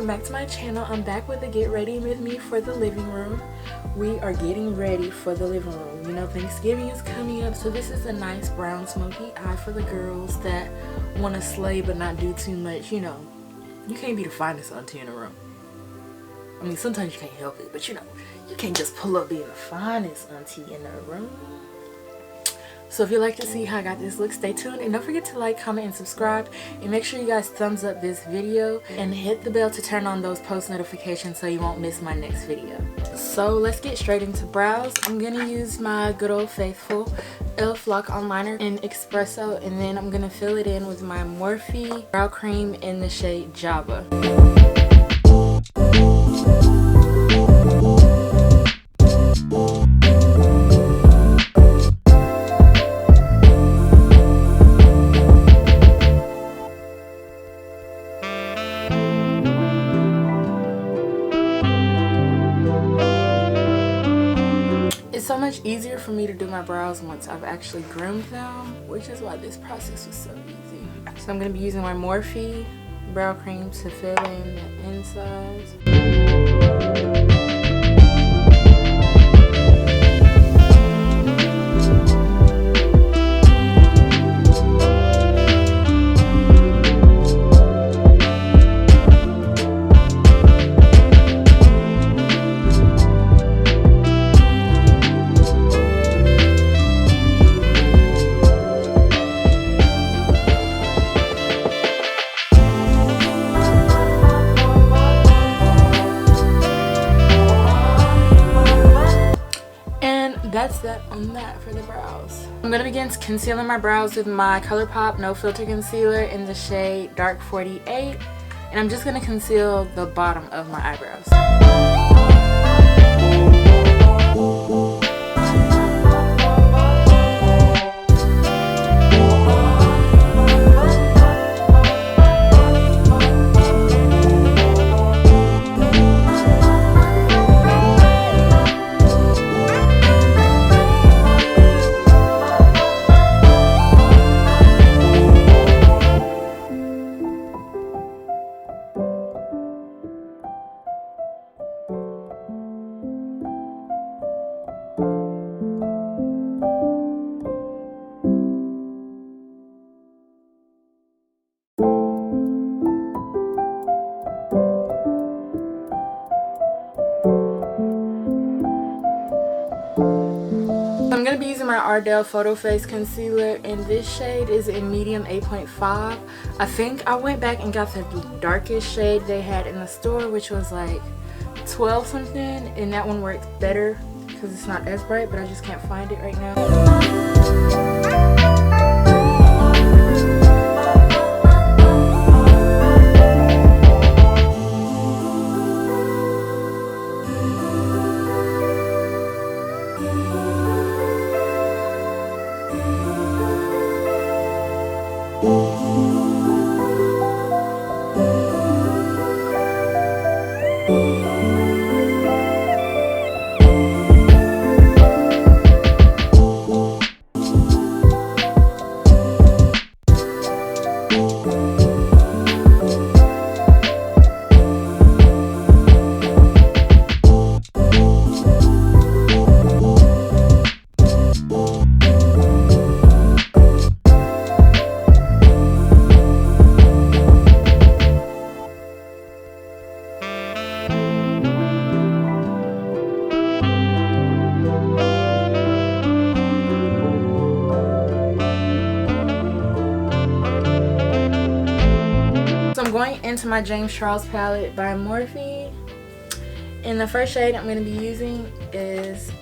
welcome back to my channel. I'm back with a get ready with me for the living room. We are getting ready for the living room. You know, Thanksgiving is coming up, so this is a nice brown smoky eye for the girls that want to slay but not do too much. You know, you can't be the finest auntie in the room. I mean, sometimes you can't help it, but you know, you can't just pull up being the finest auntie in the room. So if you'd like to see how I got this look, stay tuned, and don't forget to like, comment, and subscribe, and make sure you guys thumbs up this video and hit the bell to turn on those post notifications so you won't miss my next video. So let's get straight into brows. I'm gonna use my good old faithful e.l.f. Lock On Liner in Espresso, and then I'm gonna fill it in with my Morphe brow cream in the shade Java. It's so much easier for me to do my brows once I've actually groomed them, which is why this process was so easy. So I'm going to be using my Morphe brow cream to fill in the insides. That's that on that for the brows. I'm going to begin concealing my brows with my ColourPop No Filter Concealer in the shade Dark 48. And I'm just going to conceal the bottom of my eyebrows. I'm going to be using my Ardell Photo Face Concealer, and this shade is in medium 8.5. I think I went back and got the darkest shade they had in the store, which was like 12 something, and that one works better because it's not as bright, but I just can't find it right now. Going into my James Charles palette by Morphe, and the first shade I'm going to be using is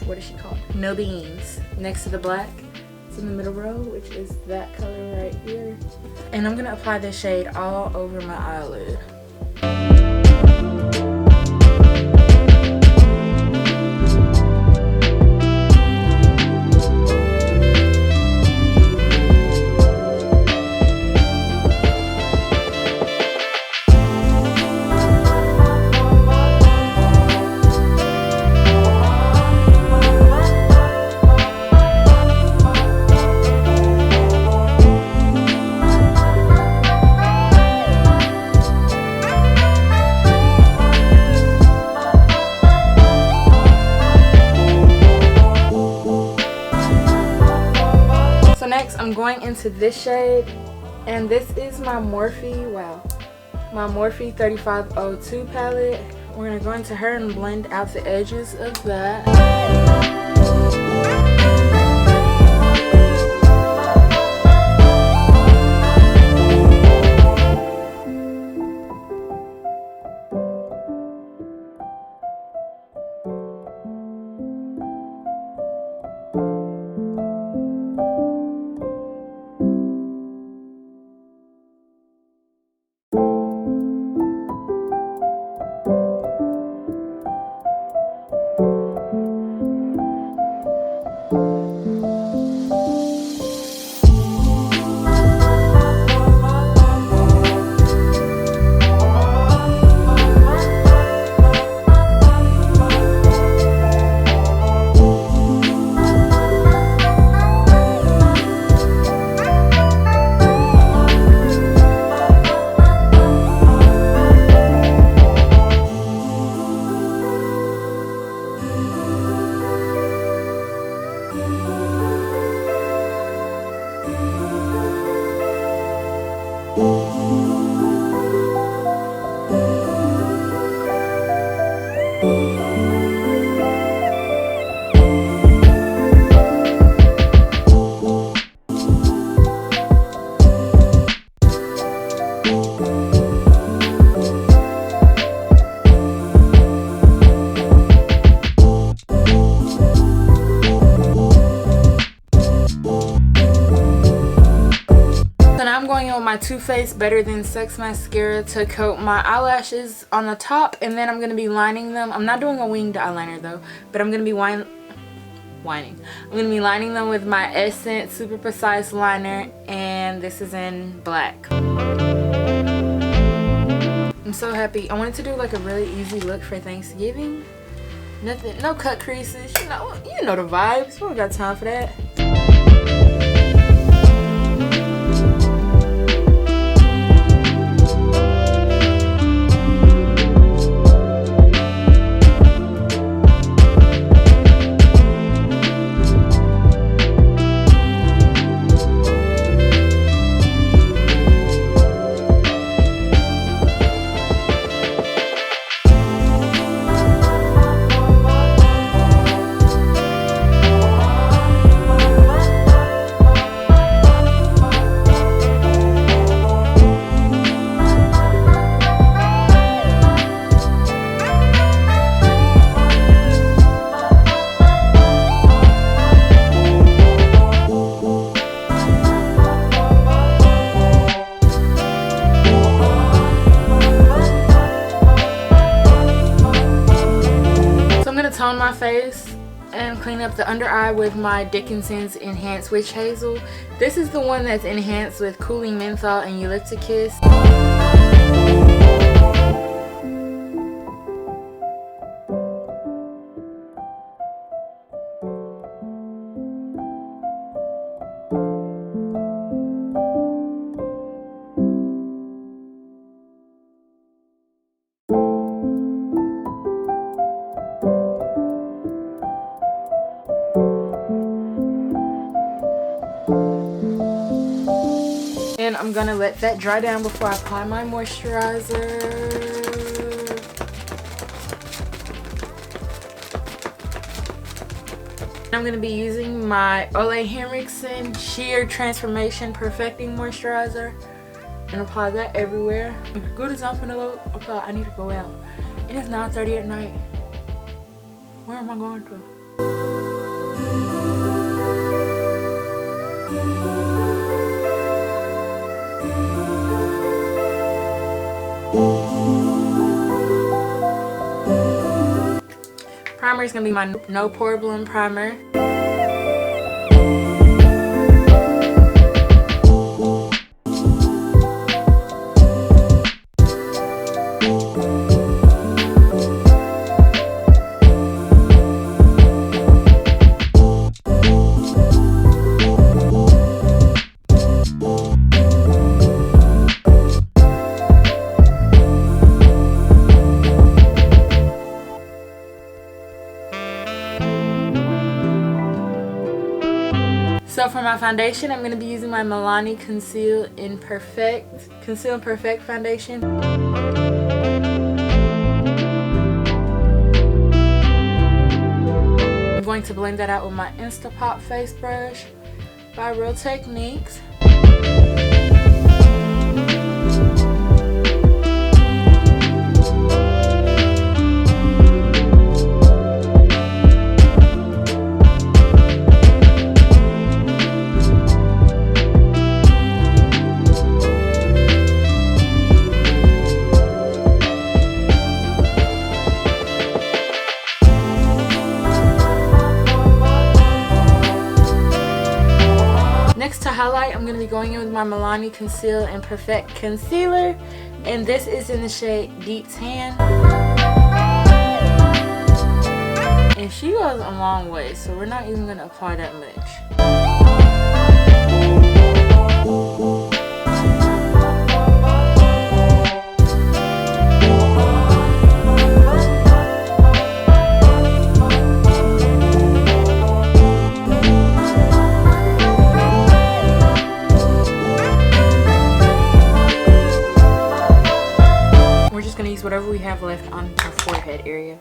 what is she called? No Beans, next to the black. It's in the middle row, which is that color right here, and I'm going to apply this shade all over my eyelid. next I'm going into this shade, and this is my Morphe, my Morphe 3502 palette. We're going to go into her and blend out the edges of that. My Too Faced Better Than Sex mascara to coat my eyelashes on the top, and then I'm going to be lining them. I'm not doing a winged eyeliner though, but I'm going to be I'm going to be lining them with my Essence Super Precise liner, and this is in black. I'm so happy. I wanted to do like a really easy look for Thanksgiving. Nothing, no cut creases, you know the vibes. We don't got time for that. Tone my face and clean up the under eye with my Dickinson's Enhanced Witch Hazel. This is the one that's enhanced with Cooling Menthol and Eucalyptus Kiss. And I'm gonna let that dry down before I apply my moisturizer. I'm gonna be using my Ole Henriksen Sheer Transformation Perfecting Moisturizer and apply that everywhere. Good as I'm finna go. Okay, I need to go out. It is 9:30 at night. Where am I going to? Primer is going to be my No Pore Bloom Primer. my foundation, I'm going to be using my Milani Conceal and Perfect foundation. I'm going to blend that out with my Instapop face brush by Real Techniques. Next to highlight, I'm going to be going in with my Milani Conceal and Perfect Concealer, and this is in the shade Deep Tan. And she goes a long way, so we're not even going to apply that much. Whatever we have left on our forehead area.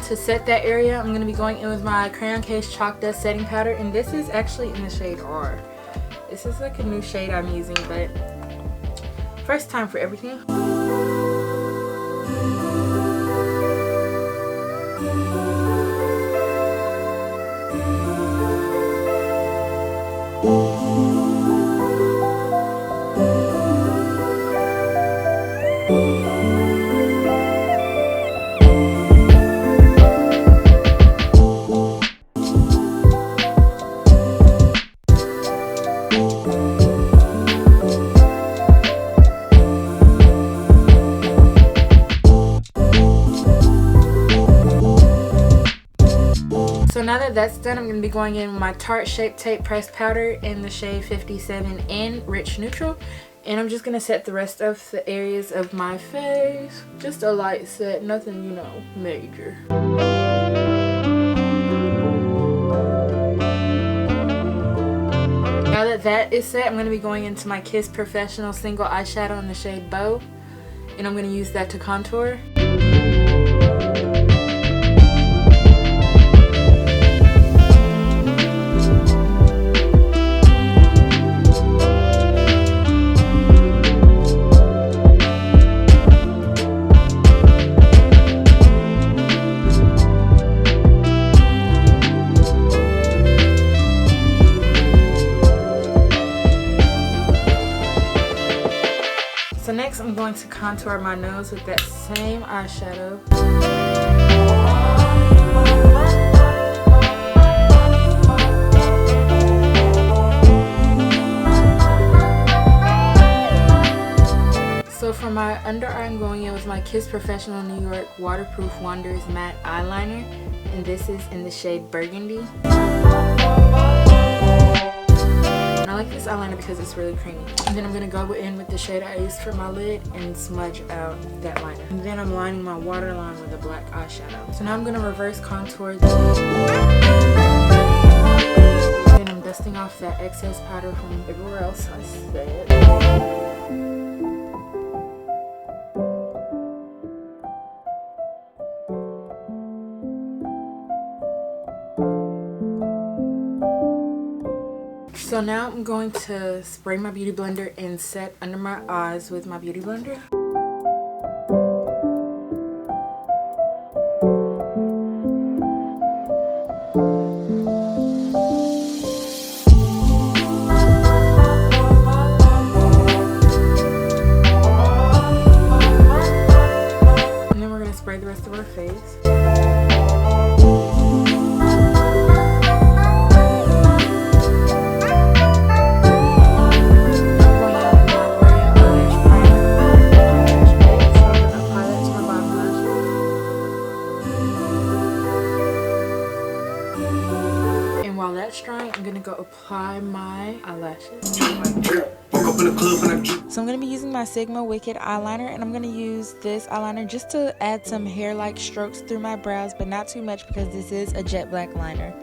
To set that area, I'm going to be going in with my Crayon Case Chalk Dust Setting Powder, and this is actually in the shade R. This is like a new shade I'm using, but first time for everything. So now that that's done, I'm going to be going in with my Tarte Shape Tape Pressed Powder in the shade 57 in Rich Neutral. And I'm just going to set the rest of the areas of my face. Just a light set, nothing, you know, major. Now that that is set, I'm going to be going into my Kiss Professional Single Eyeshadow in the shade Bow. And I'm going to use that to contour. So next I'm going to contour my nose with that same eyeshadow. So for my under eye, I'm going in with my Kiss Professional New York Waterproof Wonders Matte Eyeliner, and this is in the shade Burgundy. I like this eyeliner because it's really creamy. And then I'm going to go in with the shade I used for my lid and smudge out that liner. And then I'm lining my waterline with a black eyeshadow. So now I'm going to reverse contour this. Then I'm dusting off that excess powder from everywhere else I said. So now I'm going to spray my beauty blender and set under my eyes with my beauty blender. rest of her face. While that's drying, I'm gonna go apply my eyelashes. So I'm gonna be using my Sigma Wicked eyeliner, and I'm gonna use this eyeliner just to add some hair-like strokes through my brows, but not too much because this is a jet black liner.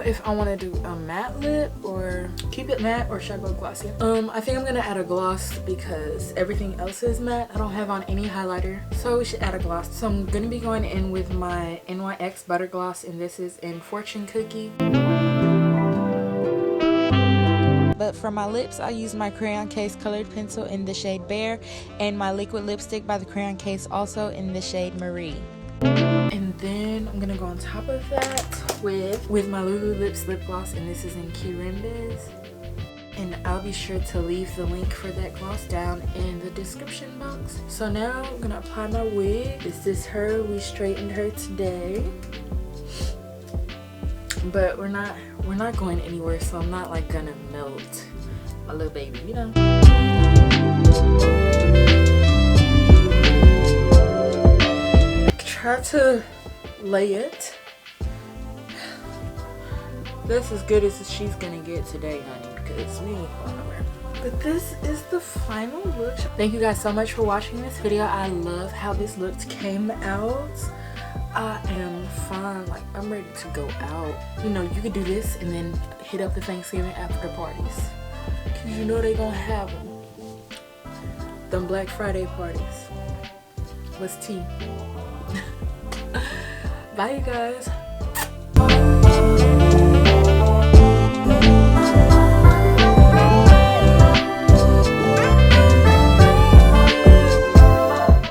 If I want to do a matte lip or keep it matte, or should I go glossy? I think I'm gonna add a gloss because everything else is matte. I don't have on any highlighter, so we should add a gloss. So I'm gonna be going in with my NYX Butter Gloss, and this is in Fortune Cookie. But for my lips, I use my Crayon Case colored pencil in the shade Bear, and my liquid lipstick by the Crayon Case also in the shade Marie. And then I'm gonna go on top of that with my Lulu Lips lip gloss, and this is in Kirembes. And I'll be sure to leave the link for that gloss down in the description box. So now I'm gonna apply my wig. This is her. We straightened her today, but we're not going anywhere, so I'm not like gonna melt my little baby, you know. Try to lay it. That's as good as she's gonna get today, honey, because we ain't going nowhere. But this is the final look. Thank you guys so much for watching this video. I love how this look came out. I am fine. Like, I'm ready to go out. You know, you could do this and then hit up the Thanksgiving after parties, because you know they gonna have them Black Friday parties. What's tea? Bye, you guys.